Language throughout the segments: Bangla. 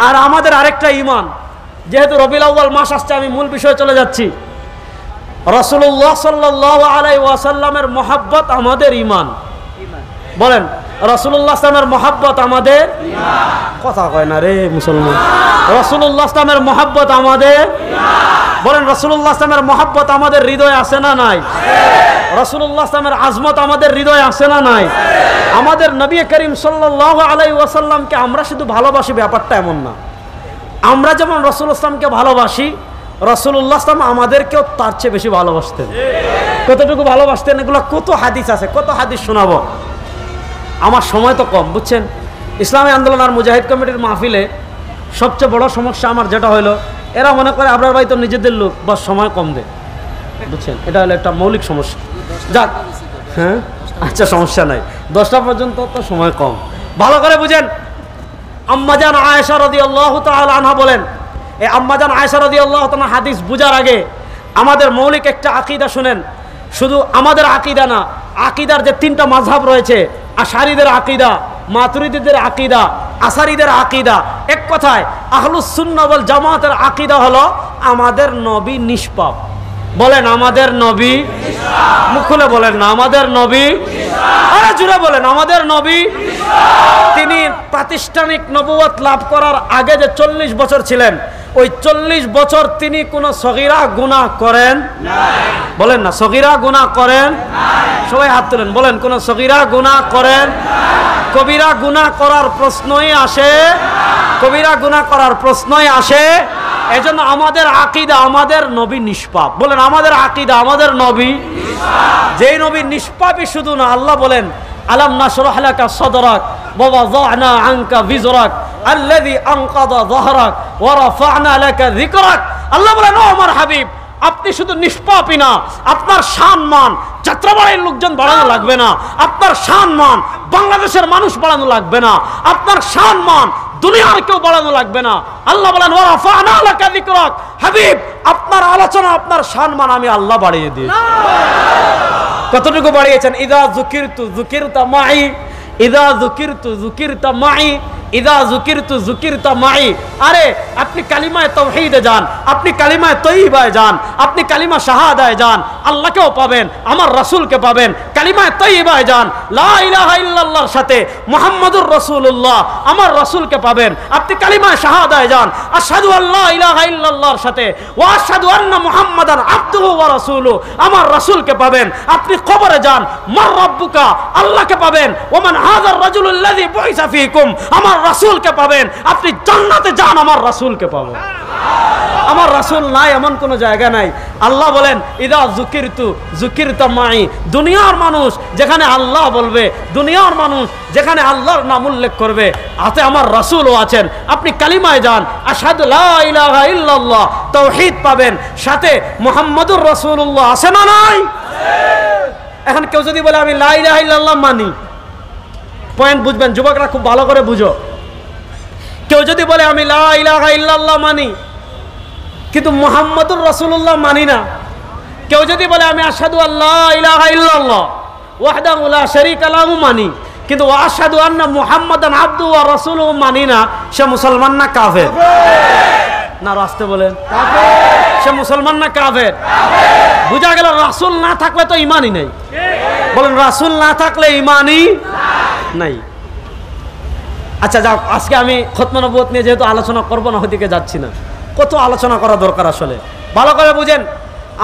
আর আমাদের আরেকটা ঈমান, যেহেতু রবিউল আউয়াল মাস আসছে, আমি মূল বিষয়ে চলে যাচ্ছি। রাসূলুল্লাহ সাল্লাল্লাহু আলাইহি ওয়াসাল্লামের মহব্বত আমাদের ঈমান। বলেন, রাসূলুল্লাহ সাল্লামের মহব্বত আমাদের ঈমান। কথা কয় না রে মুসলমান। রাসূলুল্লাহ সাল্লামের মহব্বত আমাদের ঈমান। বলেন, রাসূলুল্লাহ সাল্লামের মহব্বত আমাদের হৃদয়ে আছে না নাই? রাসূলুল্লাহ সাল্লামের আজমত আমাদের হৃদয়ে আছে না নাই? আমাদের নবী করিম সাল্লাল্লাহু আলাইহি ওয়াসাল্লামকে আমরা শুধু ভালোবাসি, ব্যাপারটা এমন না। আমরা যেমন রাসূলুল্লাহ সাল্লামকে ভালোবাসি, রাসূলুল্লাহ সাল্লাম আমাদেরকেও তার চেয়ে বেশি ভালোবাসতেন। কতটুকু ভালোবাসতেন এগুলো কত হাদিস আছে, কত হাদিস শোনাবো। আমার সময় তো কম, বুঝছেন। ইসলামী আন্দোলন আর মুজাহিদ কমিটির মাহফিলে সবচেয়ে বড় সমস্যা আমার যেটা হলো, এরা মনে করে আপনার ভাই তো নিজেদের লোক, বা সময় কম দেয়, বুঝছেন। এটা হলো একটা মৌলিক সমস্যা। যাক, হ্যাঁ আচ্ছা, সমস্যা নাই, 10টা পর্যন্ত তো সময় কম। ভালো করে বুঝেন। আম্মাজান আয়েশা রাদিয়াল্লাহু তাআলা আনহা বলেন, এই আম্মাজান আয়েশা রাদিয়াল্লাহু তাআলা হাদিস বুঝার আগে আমাদের মৌলিক একটা আকীদা শুনেন। শুধু আমাদের আকীদা না, আকীদার যে 3টা মাযহাব রয়েছে, আশারীদের আকীদা, মাতুরিদীদের আকীদা, আসারীদের আকীদা, এক কথায় আহলুস সুন্নাহ ওয়াল জামাতের আকীদা হলো আমাদের নবী নিষ্পাপ। বলেন, আমাদের নবী নিষ্পাপ। মুখ খুলে বলেন না, আমাদের নবী নিষ্পাপ। আরে জোরে বলেন, আমাদের নবী নিষ্পাপ। তিনি প্রাতিষ্ঠানিক নবুয়ত লাভ করার আগে যে 40 বছর ছিলেন, ওই 40 বছর তিনি কোনো সগীরা গুনাহ করেন নাই। বলেন না, সগীরা গুনাহ করেন নাই। সবাই হাত তুলেন, বলেন, কোন সগীরা গুনাহ করেন নাই। কবিরা গুনাহ করার প্রশ্নই আসে না। কবিরা গুনাহ করার প্রশ্নই আসে না। এজন্য আমাদের আকীদা আমাদের নবী নিষ্পাপ। বলেন, আমাদের আকীদা আমাদের নবী নিষ্পাপ। যেই নবী নিষ্পাপই শুধু না, আল্লাহ বলেন, আলাম নাশরাহ লাকা সাদরাক ওয়া ওয়াযা'না আনকা বিজরাক আল্লাযী আনকাযা যাহরাক ওয়া রাফা'না লাকা যিকরাক। আল্লাহ বলেন, ও আমার হাবিব, আপনি শুধু নিষ্পাপই না, আপনার সম্মান যাত্রাবাড়ির লোকজন বাড়ানো লাগবে না, আপনার সম্মান বাংলাদেশের মানুষ বাড়ানো লাগবে না, আপনার সম্মান দুনিয়ার কেউ বাড়ানো লাগবে না। আল্লাহ বলেন, ওয়া রাফা'না লাকা যিকরাক। হাবিব, আপনার আলোচনা, আপনার সম্মান আমি আল্লাহ বাড়িয়ে দিয়েছি। কতটুকু বাড়িয়েছেন? ইদা যুকিরতু যুকিরতা মাই, ইদা যুকিরতু যুকিরতা মাই, ইদা যুকিরতু যুকিরতা মাই। আরে আপনি কালিমায়ে তাওহীদে যান, আপনি কালিমায়ে তয়্যিবায় যান, আপনি কালিমা শাহাদায় যান, আল্লাহকেও পাবেন, আমার রাসূলকে পাবেন। কালিমায়ে তয়্যিবায় যান, লা ইলাহা ইল্লাল্লাহর সাথে মুহাম্মাদুর রাসূলুল্লাহ, আমার রাসূলকে পাবেন। আপনি কালিমায়ে শাহাদায় যান, আশহাদু আল্লা ইলাহা ইল্লাল্লাহর সাথে ওয়া আশহাদু আন্না মুহাম্মাদান আবদুহু ওয়া রাসূলুহু, আমার রাসূলকে পাবেন। আপনি কবরে যান, মার রাব্বুকা, আল্লাহকে পাবেন। ওমান হাযার রাজুলুল্লাযী বুইসা ফীকুম, আমার রাসূলকে পাবেন। আপনি জান্নাতে যান, আমার রাসূলকে পাবেন। আমার রাসূল নাই এমন কোন জায়গা নাই। আল্লাহ বলেন, ইদা যুকিরতু যুকিরতা মাই। দুনিয়ার মানুষ যেখানে আল্লাহ বলবে, দুনিয়ার মানুষ যেখানে আল্লাহর নাম উল্লেখ করবে, হাতে আমার রাসূলও আছেন। আপনি কালিমায় যান, আশহাদু লা ইলাহা ইল্লাল্লাহ, তাওহীদ পাবেন, সাথে মুহাম্মাদুর রাসূলুল্লাহ আছে না নাই? এখন কেউ যদি বলে আমি লা ইলাহা ইল্লাল্লাহ মানি, পয়েন্ট বুঝবেন, যুবকরা খুব ভালো করে বুঝো। কেউ যদি বলে আমি লা ইলাহা ইল্লাল্লাহ মানি, কিন্তু মুহাম্মাদুর রাসূলুল্লাহ মানি না, কেউ যদি বলে আমি আশহাদু আল্লা ইলাহা ইল্লাল্লাহ ওয়াহদাহু লা শারীকা লাহু মানি, কিন্তু ওয়া আশহাদু আন্না মুহাম্মাদান আবদুহু ওয়া রাসূলুহু মানি না, সে মুসলমান না কাফের? না, রাস্তে বলেন, কাফের। সে মুসলমান না কাফের? কাফের। বুঝা গেল, রাসূল না থাকলে তো ঈমানই নাই। বলেন, রাসূল না থাকলে ঈমানই নাই। আচ্ছা যাও, আজকে আমি খতমে নবুয়ত নিয়ে যেহেতু আলোচনা করব না, ওদিকে যাচ্ছি না। কত আলোচনা করা দরকার আসলে, ভালো করে বুঝেন।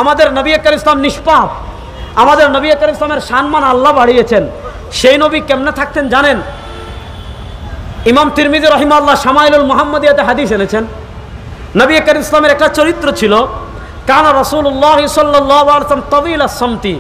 আমাদের নবী করিম ইসলাম নিষ্পাপ, আমাদের নবী করিম ইসলামের সম্মান আল্লাহ বাড়িয়েছেন। সেই নবী কেমনে থাকতেন জানেন? ইমাম তিরমিজি রাহিমাহুল্লাহ শামাইলুল মুহাম্মাদিয়াতে হাদিস এনেছেন। নবী করিম ইসলামের একটা চরিত্র ছিল, কানা রাসূলুল্লাহ সাল্লাল্লাহু আলাইহি ওয়াসাল্লাম তাওয়িলাস সামতি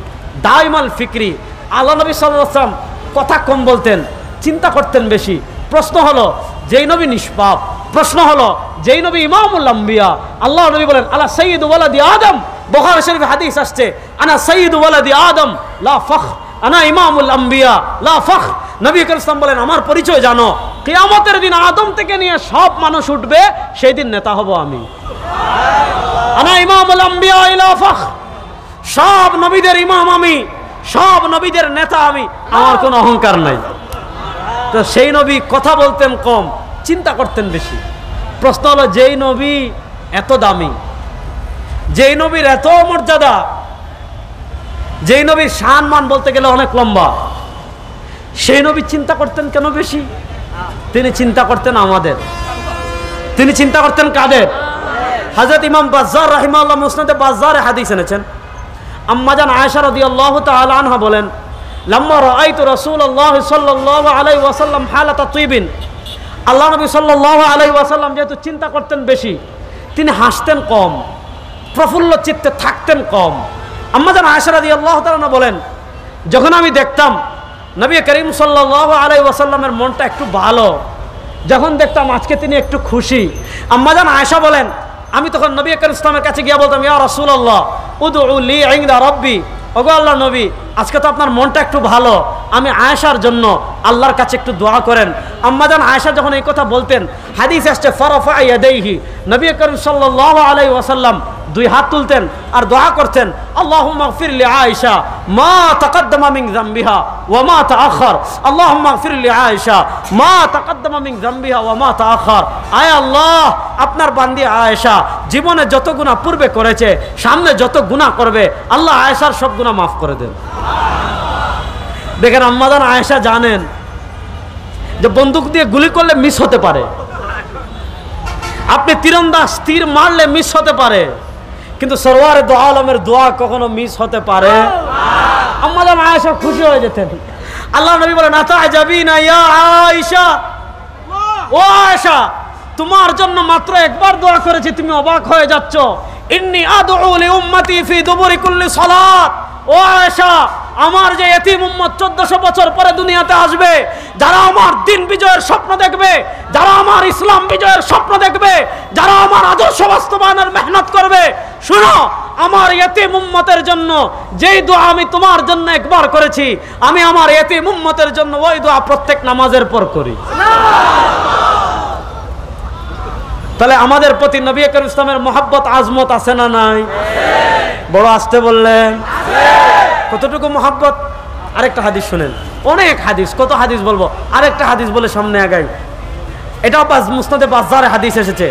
দাইমাল ফিকরি। আল্লাহ নবী সাল্লাল্লাহু আলাইহি ওয়াসাল্লাম কথা কম বলতেন, চিন্তা করতেন বেশি। প্রশ্ন হলো, যেই নবী নিষ্পাপ, প্রশ্ন হলো যেই নবী ইমামুল আম্বিয়া, আল্লাহ নবী বলেন আলা সাইয়্যিদু ওয়ালাদি আদম। বুখারী শরীফে হাদিস আসছে, আনা সাইয়্যিদু ওয়ালাদি আদম লা ফখ, আনা ইমামুল আম্বিয়া লা ফখ। নবী করিম সাল্লাল্লাহু আলাইহি ওয়াসাল্লাম বলেন, আমার পরিচয় জানো, কিয়ামতের দিন আদম থেকে নিয়ে সব মানুষ উঠবে, সেই দিন নেতা হব আমি। আনা ইমামুল আম্বিয়া লা ফখ, সব নবীদের ইমাম আমি, সব নবীদের নেতা আমি, আমার কোনো অহংকার নাই। তো সেই নবী কথা বলতেন কম, চিন্তা করতেন বেশি। প্রশ্ন হলো, যেই নবী এত দামি, যেই নবীর এত মর্যাদা, যেই নবীর সম্মান বলতে গেলে অনেক লম্বা, সেই নবী চিন্তা করতেন কেন বেশি? তিনি চিন্তা করতেন আমাদের। তিনি চিন্তা করতেন কাদের? হযরত ইমাম বাজ্জার রাহিমাহুল্লাহ মুসনাদে বাজ্জারে হাদিস এনেছেন। আম্মাজান আয়েশা রাদিয়াল্লাহু তাআলা আনহা বলেন, লাম্মা রাআইতু রাসূলুল্লাহ সাল্লাল্লাহু আলাইহি ওয়াসাল্লাম হালাতা তুইবিন, আল্লাহ নবী সাল্লাল্লাহু আলাইহি ওয়াসাল্লাম যেহেতু চিন্তা করতেন বেশি, তিনি হাসতেন কম, প্রফুল্ল চিত্তে থাকতেন কম। আম্মাজান আয়েশা রাদিয়াল্লাহু তাআলা বলেন, যখন আমি দেখতাম নবী করিম সাল্লাল্লাহু আলাইহি ওয়াসাল্লামের মনটা একটু ভালো, যখন দেখতাম আজকে তিনি একটু খুশি, আম্মাজান আয়েশা বলেন, আমি তখন নবী করিম ইসলামের কাছে গিয়ে বলতাম, ইয়া রাসূলুল্লাহ উদউ লি ইনদা রাব্বি, ওগো আল্লাহর নবী, আজকে তো আপনার মনটা একটু ভালো, আমি আয়েশার জন্য আল্লাহর কাছে একটু দোয়া করেন। আম্মাজান আয়েশা যখন এই কথা বলতেন, হাদিস আসছে ফারাফা ইয়াদাইহি, নবী করিম সাল্লাল্লাহু আলাইহি ওয়াসাল্লাম দুই হাত তুলতেন আর দোয়া করতেন, আল্লাহুম্মা গফির লি আয়েশা মা তাকাদ্দামা মিন যামবিহা ওয়া মা তাআখার, আল্লাহুম্মা গফির লি আয়েশা মা তাকাদ্দামা মিন যামবিহা ওয়া মা তাআখার। আয় আল্লাহ, আপনার বান্দি আয়েশা জীবনে যত গুনাহ পূর্বে করেছে, সামনে যত গুনাহ করবে, আল্লাহ আয়েশার সব গুনাহ মাফ করে দেন। দেখেন, আম্মাজান আয়েশা জানেন যে বন্দুক দিয়ে গুলি করলে মিস হতে পারে, আপনি তীরন্দাজ তীর মারলে মিস হতে পারে, কিন্তু সরওয়ারে দো আলমের দোয়া কখনো মিস হতে পারে। আম্মাজান আয়েশা খুশি হয়ে যেতেন। আল্লাহ নবী বলেন, আতাজাবিনা ইয়া আয়েশা, ও আয়েশা, তোমার জন্য মাত্র একবার দোয়া করেছি, তুমি অবাক হয়ে যাচ্ছ। ইন্নী আদউ লি উম্মতি ফি দুবুরি কুল্লি সালাত, ও আয়েশা, আমার যে এতিম উম্মত 1400 বছর পরে দুনিয়াতে আসবে, যারা আমার দিন বিজয়ের স্বপ্ন দেখবে, যারা আমার ইসলাম বিজয়ের স্বপ্ন দেখবে, যারা আমার আদর্শ বাস্তবায়নের মেহনত করবে, শুনো, আমার এতিম উম্মতের জন্য যেই দোয়া আমি তোমার জন্য একবার করেছি, আমি আমার এতিম উম্মতের জন্য ওই দোয়া প্রত্যেক নামাজের পর করি। তাহলে আমাদের প্রতি নবী করিম ইসলামের মহব্বত আজমত আছে না নাই? বড় আসতে বললেন, কতটুকু মহব্বত। আরেকটা হাদিস শুনেন, অনেক হাদিস, কত হাদিস বলবো, আরেকটা হাদিস বলে সামনে আগাই। এটা মুসনাদে বাজ্জারে হাদিস এসেছে।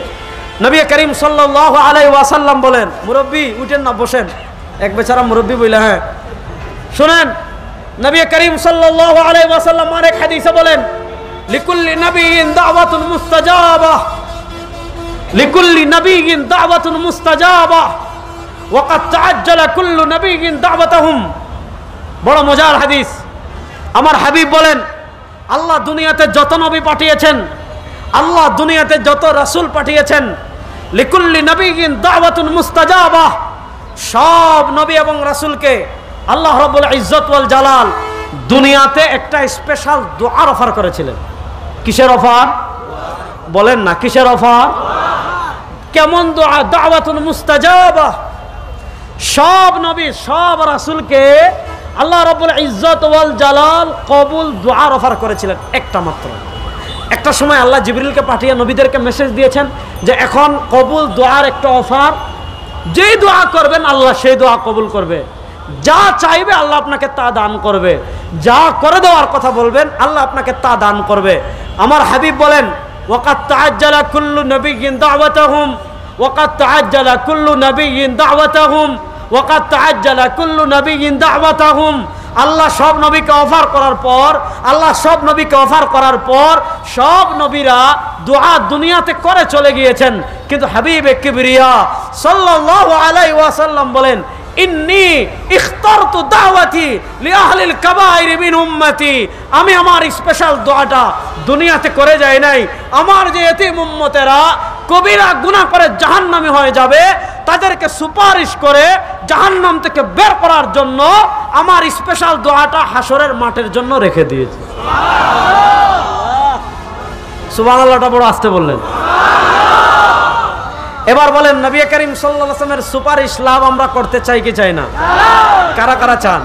নবী করিম সাল্লাল্লাহু আলাইহি ওয়াসাল্লাম বলেন, মুরব্বী উঠেন না, বসেন। এক বেচারা মুরব্বী বলে, হ্যাঁ শুনেন, নবী করিম সাল্লাল্লাহু আলাইহি ওয়াসাল্লাম আরেক হাদিসে বলেন, লিকুল্লি নাবিয়্যিন দাওয়াতুন মুস্তাজাবা, লিকুল্লি নাবিয়্যিন দাওয়াতুন মুস্তাজাবা ওয়া ক্বাদ তাআজ্জালা কুল্লু নাবিয়্যিন দাওয়াতাহুম। বড় মজার হাদিস। আমার হাবিব বলেন, আল্লাহ দুনিয়াতে যত নবী পাঠিয়েছেন, আল্লাহ দুনিয়াতে যত রাসূল পাঠিয়েছেন, লিকুল্লি নাবিয়্যিন দাওয়াতুন মুস্তাজাবা, সব নবী এবং রাসূলকে আল্লাহ রাব্বুল ইজ্জত ওয়াল জালাল দুনিয়াতে একটা স্পেশাল দোয়ার অফার করেছিলেন। কিসের অফার বলেন না? কিসের অফার? কেমন দোয়া? দাওয়াতুন মুস্তাজাবা। সব নবী সব রাসূলকে আল্লাহ রাব্বুল ইজ্জত ওয়াল জালাল কবুল দোয়ার অফার করেছিলেন, একটা মাত্র। একটা সময় আল্লাহ জিবরিলকে পাঠিয়ে নবীদেরকে মেসেজ দিয়েছেন যে এখন কবুল দোয়ার একটা অফার, যেই দোয়া করবেন আল্লাহ সেই দোয়া কবুল করবে, যা চাইবে আল্লাহ আপনাকে তা দান করবে, যা করে দেওয়ার কথা বলবেন আল্লাহ আপনাকে তা দান করবে। আমার হাবিব বলেন, ওয়াকাদ তাআজ্জালা কুল্লু নাবিয়্যিন দাওয়াতাহুম, ওয়াকাদ তাআজ্জালা কুল্লু নাবিয়্যিন দাওয়াতাহুম, ওয়াকাদ তাআজ্জালা কুল্লু নাবিয়্যিন দাওয়াতাহুম। আল্লাহ সব নবীকে অফার করার পর, আল্লাহ সব নবীকে অফার করার পর সব নবীরা দোয়া দুনিয়াতে করে চলে গিয়েছেন, কিন্তু হাবিবে কিবরিয়া সাল্লাল্লাহু আলাইহি ওয়াসাল্লাম বলেন, ইন্নী ইখতারতু দাওয়াতি লিআহলিল কাবাইর মিন উম্মতি, আমি আমার স্পেশাল দোয়াটা দুনিয়াতে করে যাই নাই, আমার যে এতিম উম্মতেরা কবিরা গুনাহ করে জাহান্নামী হয়ে যাবে তাদেরকে সুপারিশ করে জাহান্নাম থেকে বের করার জন্য আমার স্পেশাল দোয়াটা হাসরের মাঠের জন্য রেখে দিয়েছি। সুবহানাল্লাহটা বড় আস্তে বললেন। এবার বলেন, নবী করিম সাল্লাল্লাহু আলাইহি ওয়াসাল্লামের সুপারিশ লাভ আমরা করতে চাই কি চাই না? কারা কারা চান?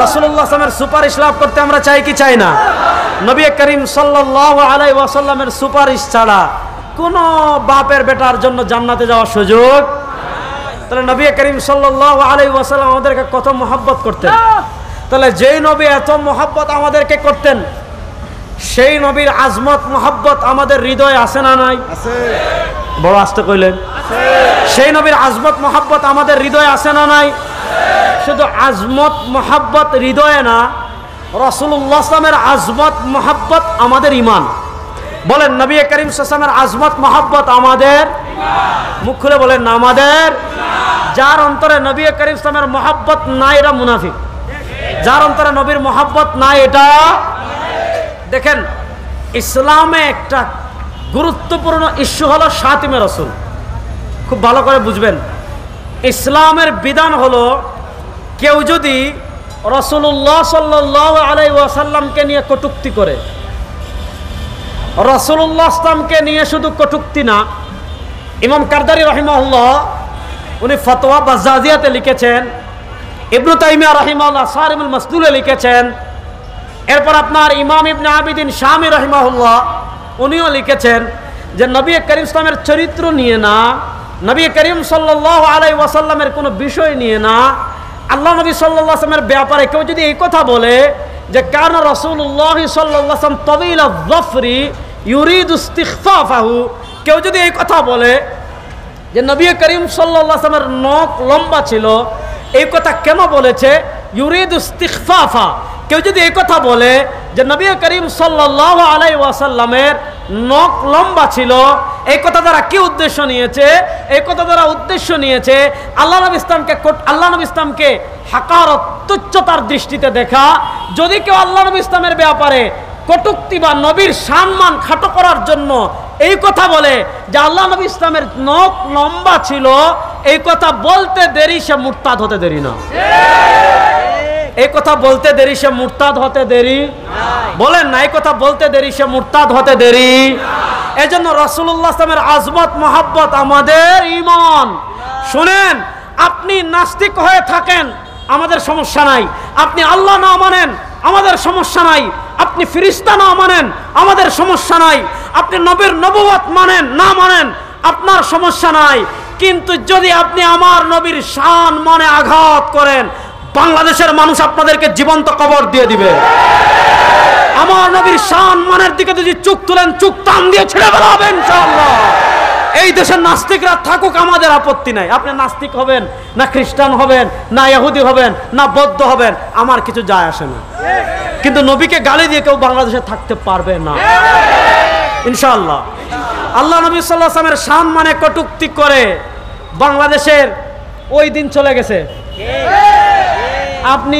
রাসূলুল্লাহ সাল্লাল্লাহু আলাইহি ওয়াসাল্লামের সুপারিশ লাভ করতে আমরা চাই কি চাই না? নবী করিম সাল্লাল্লাহু আলাইহি ওয়াসাল্লামের সুপারিশ ছাড়া কোন বাপের বেটার জন্য জান্নাতে যাওয়ার সুযোগ। তাহলে নবী করিম সাল্লাল্লাহু আলাইহি ওয়াসাল্লাম আমাদেরকে কত মহব্বত করতেন। তাহলে যেই নবী এত মহব্বত আমাদেরকে করতেন, সেই নবীর আজমত মোহাব্বত আমাদের হৃদয়ে আছে না নাই? বড় আস্তে কইলেন। সেই নবীর আজমত মোহাব্বত আমাদের হৃদয়ে আছে না নাই? শুধু আজমত মোহাব্বত হৃদয়ে না, রাসূলুল্লাহ সাল্লামের আজমত মোহাব্বত আমাদের ঈমান। বলেন নবী করিম সাল্লামের আজমত মোহাব্বত আমাদের, মুখ খুলে বলেন না আমাদের। যার অন্তরে নবী করিম সাল্লামের মোহাব্বত নাই এরা মুনাফিক। যার অন্তরে নবীর মোহাব্বত নাই এটা, দেখেন ইসলামে একটা গুরুত্বপূর্ণ ইস্যু হলো শাতিমে রাসূল। খুব ভালো করে বুঝবেন, ইসলামের বিধান হলো কেউ যদি রাসূলুল্লাহ সাল্লাল্লাহু আলাইহি ওয়াসাল্লামকে নিয়ে কটূক্তি করে, রাসূলুল্লাহ ইসলামকে নিয়ে শুধু কটূক্তি না, ইমাম কারদারি রাহিমাহুল্লাহ উনি ফতোয়া বাজ্জাজিয়াতে লিখেছেন, ইবনে তাইমিয়া রাহিমাহুল্লাহ সারিমুল মাসদুলে লিখেছেন, এরপর আপনার ইমাম ইবনে আবিদিন শামী রাহিমাহুল্লাহ উনিও লিখেছেন যে নবী করিম ইসলামের চরিত্র নিয়ে না, নবী করিম সাল্লাল্লাহু আলাইহি ওয়াসাল্লামের কোনো বিষয় নিয়ে না, আল্লাহ নবী সাল্লাল্লাহু আলাইহি ওয়াসাল্লামের ব্যাপারে কেউ যদি এই কথা বলে যে কানা রাসূলুল্লাহ সাল্লাল্লাহু আলাইহি ওয়াসাল্লাম তাবিল আয-যাফরি ইউরিদু ইস্তিখফাফাহু, কেউ যদি এই কথা বলে যে নবী করিম সাল্লাল্লাহু আলাইহি ওয়াসাল্লামের নখ লম্বা ছিল, এই কথা কেন বলেছে? ইউরিদু ইস্তিখফাফা। কেউ যদি এই কথা বলে যে নবী করিম সাল্লাল্লাহু আলাইহি ওয়াসাল্লামের নখ লম্বা ছিল, এই কথা দ্বারা কি উদ্দেশ্য নিয়েছে? এই কথা দ্বারা উদ্দেশ্য নিয়েছে আল্লাহ নবী ইসলামকে হাকারত, তুচ্ছতার দৃষ্টিতে দেখা। যদি কেউ আল্লাহ নবী ইসলামের ব্যাপারে কটূক্তি বা নবীর সম্মান খাটো করার জন্য এই কথা বলে যে আল্লাহ নবী ইসলামের নখ লম্বা ছিল, এই কথা বলতে দেরি, সে মুরতাদ হতে দেরি না। এই কথা বলতে দেরি, সে মুরতাদ হতে দেরি। বলেন না, এই কথা বলতে দেরি, সে মুরতাদ হতে দেরি। এজন্য রাসূলুল্লাহ সাল্লাল্লাহু আলাইহি ওয়াসাল্লামের আজমত মোহাব্বত আমাদের ঈমান। শুনেন, আপনি নাস্তিক হয়ে থাকেন, আমাদের সমস্যা নাই। আপনি আল্লাহ না মানেন, আমাদের সমস্যা নাই। আপনি ফেরেশতা না মানেন, আমাদের সমস্যা নাই। আপনি নবীর নবুয়ত মানেন না মানেন, আপনার সমস্যা নাই। কিন্তু যদি আপনি আমার নবীর শান মানে আঘাত করেন, বাংলাদেশের মানুষ আপনাদেরকে জীবন্ত কবর দিয়ে দিবে। আমার নবীর শান মানের দিকে যদি চোখ তুলেন, চোখ টান দিয়ে ছেড়ে বেরাবেন ইনশাআল্লাহ। এই দেশের নাস্তিকরা থাকুক, আমাদের আপত্তি নাই। আপনি নাস্তিক হবেন না খ্রিস্টান হবেন না ইহুদি হবেন না বৌদ্ধ হবেন, আমার কিছু যায় আসে না। কিন্তু নবীকে গালি দিয়ে কেউ বাংলাদেশে থাকতে পারবে না ইনশাআল্লাহ। আল্লাহ নবী সাল্লাল্লাহু আলাইহি ওয়াসাল্লামের শান মানে কটূক্তি করে বাংলাদেশের ওই দিন চলে গেছে। আপনি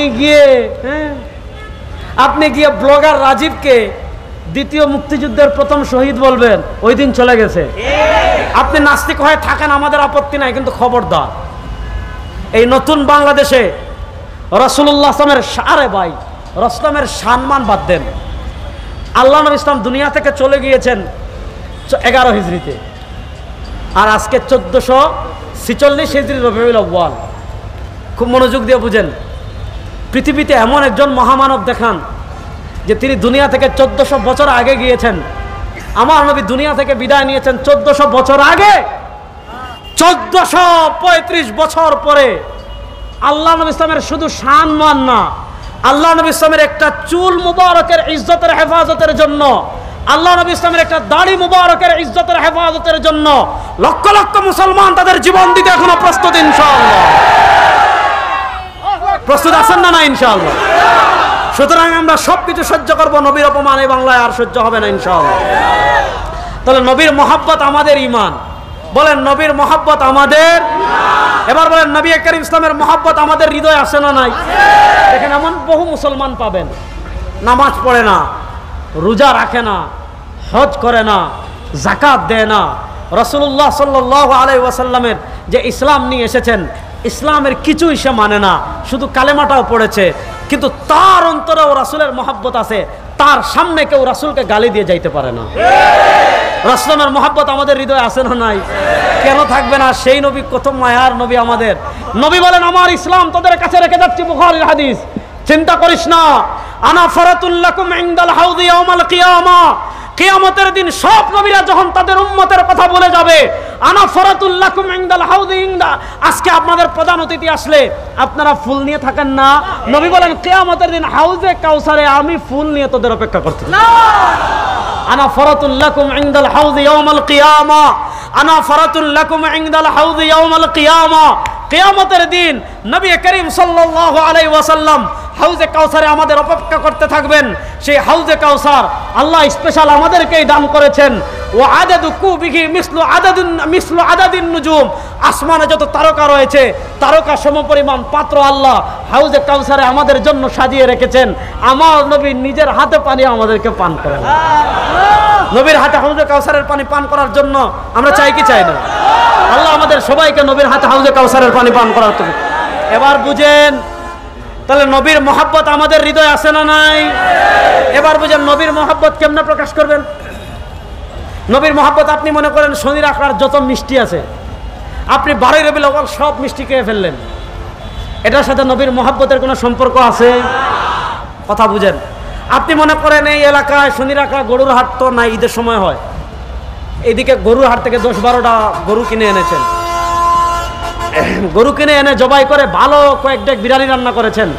গিয়ে ব্লগার রাজীবকে দ্বিতীয় মুক্তিযুদ্ধের প্রথম শহীদ বলবেন, ওই দিন চলে গেছে। আপনি নাস্তিক হয়ে থাকেন, আমাদের আপত্তি নাই। কিন্তু খবরদার, এই নতুন বাংলাদেশে রাসূলুল্লাহ রাসূলের সম্মান বাদ দেন। আল্লাহ নবী ইসলাম দুনিয়া থেকে চলে গিয়েছেন 11 হিজরিতে, আর আজকে 1446 হিজরি রবিউল আউয়াল। খুব মনোযোগ দিয়ে বুঝেন, পৃথিবীতে এমন একজন মহামানব দেখান যে তিনি দুনিয়া থেকে 1400 বছর আগে গিয়েছেন। আমার নবী দুনিয়া থেকে বিদায় নিয়েছেন 1400 বছর আগে। 1435 বছর পরে আল্লাহ নবী ইসলামের শুধু সম্মান না, আল্লাহ নবী ইসলামের একটা চুল মুবারকের ইজ্জতের হেফাজতের জন্য, আল্লাহ নবী ইসলামের একটা দাড়ি মুবারকের ইজ্জতের হেফাজতের জন্য লক্ষ লক্ষ মুসলমান তাদের জীবন দিতে এখনো প্রস্তুত ইনশাআল্লাহ। প্রস্তুত আছেন না? ইনশাআল্লাহ। সুতরাং আমরা সবকিছু সহ্য করব, নবীর অপমান এই বাংলায় আর সহ্য হবে না ইনশাআল্লাহ। তাহলে নবীর মহব্বত আমাদের ঈমান। বলেন নবীর মহব্বত আমাদের। এবার বলেন নবী করিম ইসলামের মহব্বত আমাদের হৃদয়ে আছে না নাই? দেখেন, এমন বহু মুসলমান পাবেন নামাজ পড়ে না, রোজা রাখে না, হজ করে না, যাকাত দেয় না, রাসূলুল্লাহ সাল্লাল্লাহু আলাইহি ওয়াসাল্লামের যে ইসলাম নিয়ে এসেছেন, ইসলামের কিছুই সে মানে না, শুধু কালেমাটাও পড়েছে, কিন্তু তার অন্তরেও রাসূলের মহব্বত আছে। তার সামনে কেউ রাসূলকে গালি দিয়ে যাইতে পারে না। রাসূলের মহব্বত আমাদের হৃদয়ে আছে না নাই? কেন থাকবে না? সেই নবী কত মায়ার নবী আমাদের। নবী বলেন, আমার ইসলাম তোদের কাছে রেখে যাচ্ছি, বুখারীর হাদিস। চিন্তা করিস না, আনা ফারাতুল লাকুম ইনদাল হাউদি ইয়াউমাল কিয়ামা। কিয়ামতের দিন সব নবীরা যখন তাদের উম্মতের কথা বলে যাবে, আনা ফরাতুল লাকুম ইনদাল হাউযি ইনদা। আজকে আপনাদের প্রধান অতিথি আসলে আপনারা ফুল নিয়ে থাকেন না? নবী বলেন কিয়ামতের দিন হাউজে কাউসারে আমি ফুল নিয়ে তোদের অপেক্ষা করতে। আনা ফরাতুল লাকুম ইনদাল হাউযি ইয়াউমাল কিয়ামা, আনা ফরাতুল লাকুম ইনদাল হাউযি ইয়াউমাল কিয়ামা। কিয়ামতের দিন নবী করিম সাল্লাল্লাহু আলাইহি ওয়াসাল্লাম হাউজে কাউসারে আমাদের অপেক্ষা করতে থাকবেন। সেই হাউজে কাউসার আল্লাহ স্পেশাল আমাদেরকেই দান করেছেন। ও আদাদু কুবিহি মিসলু আদাদিন নুজুম। আসমানে যত তারকা রয়েছে তারকা সমপরিমাণ পাত্র আল্লাহ হাউজে কাউসারে আমাদের জন্য সাজিয়ে রেখেছেন। আমার নবী নিজের হাতে পানি আমাদেরকে পান করেন। নবীর হাতে হাউজে কাউসারের পানি পান করার জন্য আমরা চাই কি চাই না? আল্লাহ আমাদের সবাইকে নবীর হাতে হাউজে কাউসারের পানি পান করার জন্য। এবার বুঝেন তাহলে নবীর মহব্বত আমাদের হৃদয়ে আছে না নাই? এবার বুঝেন নবীর মহব্বত কেমনে প্রকাশ করবেন? নবীর মহব্বত আপনি মনে করেন শনির আখড়ার যত মিষ্টি আছে আপনি 12 রবিউল আউয়াল সব মিষ্টি খেয়ে ফেললেন, এটার সাথে নবীর মহব্বতের কোনো সম্পর্ক আছে? কথা বুঝেন। আপনি মনে করেন এই এলাকায় শনির আখড়া গরুর হাট তো নাই, ঈদের সময় হয়, এইদিকে গরুর হাট থেকে 10-12টা গরু কিনে এনেছেন, গরু কিনে এনে জবাই করে ভালো কয়েক ডেক বিরিয়ানি রান্না করেছেন,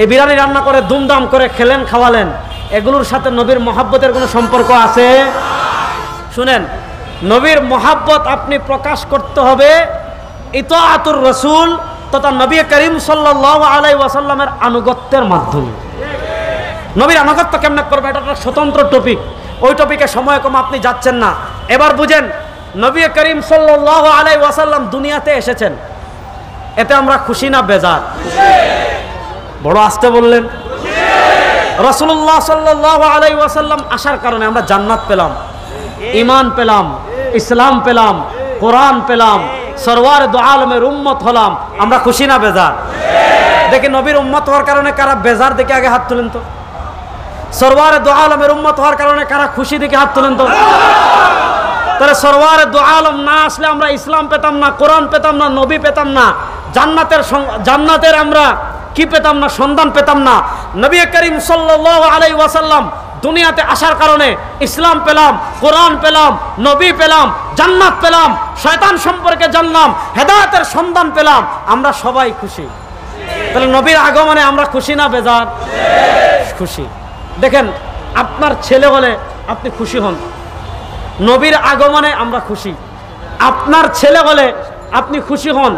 এই বিরিয়ানি রান্না করে দুমদাম করে খেলেন, খাওয়ালেন, এগুলোর সাথে নবীর মহব্বতের কোনো সম্পর্ক আছে? শুনেন, নবীর মহব্বত আপনি প্রকাশ করতে হবে ইতাআতুর রাসূল তথা নবী করিম সাল্লাল্লাহু আলাইহি ওয়াসাল্লামের আনুগত্যের মাধ্যমে। নবীর আনুগত্য কেমনে করবে এটা একটা স্বতন্ত্র টপিক, ওই টপিকে সময় কম আপনি যাচ্ছেন না। এবার বুঝেন, নবী করিম সাল্লাল্লাহু আলাইহি ওয়াসাল্লাম দুনিয়াতে এসেছেন, এতে আমরা খুশি না বেজার? বড় আস্তে বললেন। রাসূলুল্লাহ সাল্লাল্লাহু আলাইহি ওয়াসাল্লাম আসার কারণে আমরা জান্নাত পেলাম, ঈমান পেলাম, ইসলাম পেলাম, কোরআন পেলাম, সরওয়ার দু আলমের উম্মত হলাম, আমরা খুশি না বেজার? দেখি নবীর উম্মত হওয়ার কারণে কারা বেজার দেখে আগে হাত তুলেন তো। সরওয়ার দু আলমের উম্মত হওয়ার কারণে কারা খুশি দেখে হাত তুলেন তো। তাহলে সরওয়ার দু আলম না আসলে আমরা ইসলাম পেতাম না, কোরআন পেতাম না, নবী পেতাম না, জান্নাতের আমরা কি পেতাম না, সন্ধান পেতাম না। নবী করিম সাল্লাল্লাহু আলাইহি ওয়াসাল্লাম দুনিয়াতে আসার কারণে ইসলাম পেলাম, কোরআন পেলাম, নবী পেলাম, জান্নাত পেলাম, শয়তান সম্পর্কে জানলাম, হেদায়েতের সন্ধান পেলাম, আমরা সবাই খুশি। তাহলে নবীর আগমনে আমরা খুশি না বেজার? খুশি। দেখেন, আপনার ছেলে হলে আপনি খুশি হন, নবীর আগমনে আমরা খুশি। আপনার ছেলে হলে আপনি খুশি হন,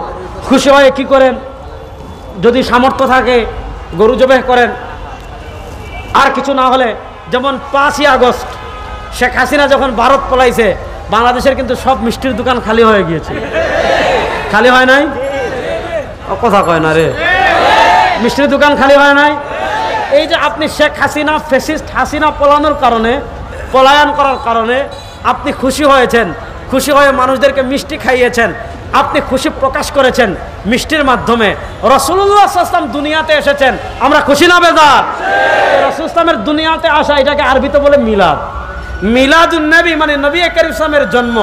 খুশি হয়ে কি করেন? যদি সামর্থ্য থাকে গরু জবাই করেন, আর কিছু না হলে যেমন 5ই আগস্ট শেখ হাসিনা যখন ভারত পলাইছে, বাংলাদেশের কিন্তু সব মিষ্টির দোকান খালি হয়ে গিয়েছে। খালি হয় নাই? কথা কয় না রে, মিষ্টির দোকান খালি হয় নাই? এই যে আপনি শেখ হাসিনা, ফ্যাসিস্ট হাসিনা পলায়ন করার কারণে আপনি খুশি হয়েছেন, খুশি হয়ে মানুষদেরকে মিষ্টি খাইয়েছেন, আপনি খুশি প্রকাশ করেছেন মিষ্টির মাধ্যমে। রাসূলুল্লাহ সাল্লাল্লাহু আলাইহি ওয়াসাল্লাম দুনিয়াতে এসেছেন, আমরা খুশি না বেজার? রাসূল ইসলামের দুনিয়াতে আসা, এটাকে আরবিতে বলে মিলাদ। মিলাদুন নবী মানে নবী করিম সাল্লামের জন্ম।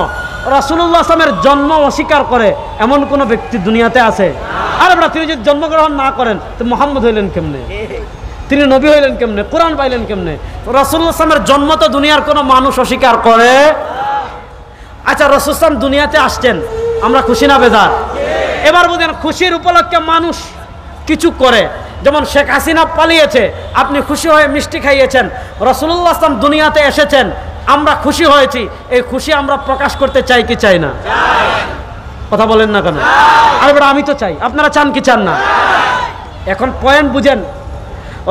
রাসূলুল্লাহ সাল্লামের জন্ম অস্বীকার করে এমন কোন ব্যক্তি দুনিয়াতে আছে? আর আমরা তিনি যদি জন্মগ্রহণ না করেন তো মুহাম্মদ হইলেন কেমনে? তিনি নবী হইলেন কেমনে? কোরআন পাইলেন কেমনে? রাসূলুল্লাহ সাল্লামের জন্ম তো দুনিয়ার কোনো মানুষ অস্বীকার করে? আচ্ছা, রাসূল সাল্লাম দুনিয়াতে আসছেন, আমরা খুশি না বেজার? এবার বুঝেন, খুশির উপলক্ষে মানুষ কিছু করে, যেমন শেখ হাসিনা পালিয়েছে, আপনি খুশি হয়ে মিষ্টি খাইয়েছেন। রাসূলুল্লাহ সাল্লাম দুনিয়াতে এসেছেন, আমরা খুশি হয়েছি, এই খুশি আমরা প্রকাশ করতে চাই কি চাই না? কথা বলেন না কেন? আর এবার আমি তো চাই, আপনারা চান কি চান না? এখন পয়েন্ট বুঝেন,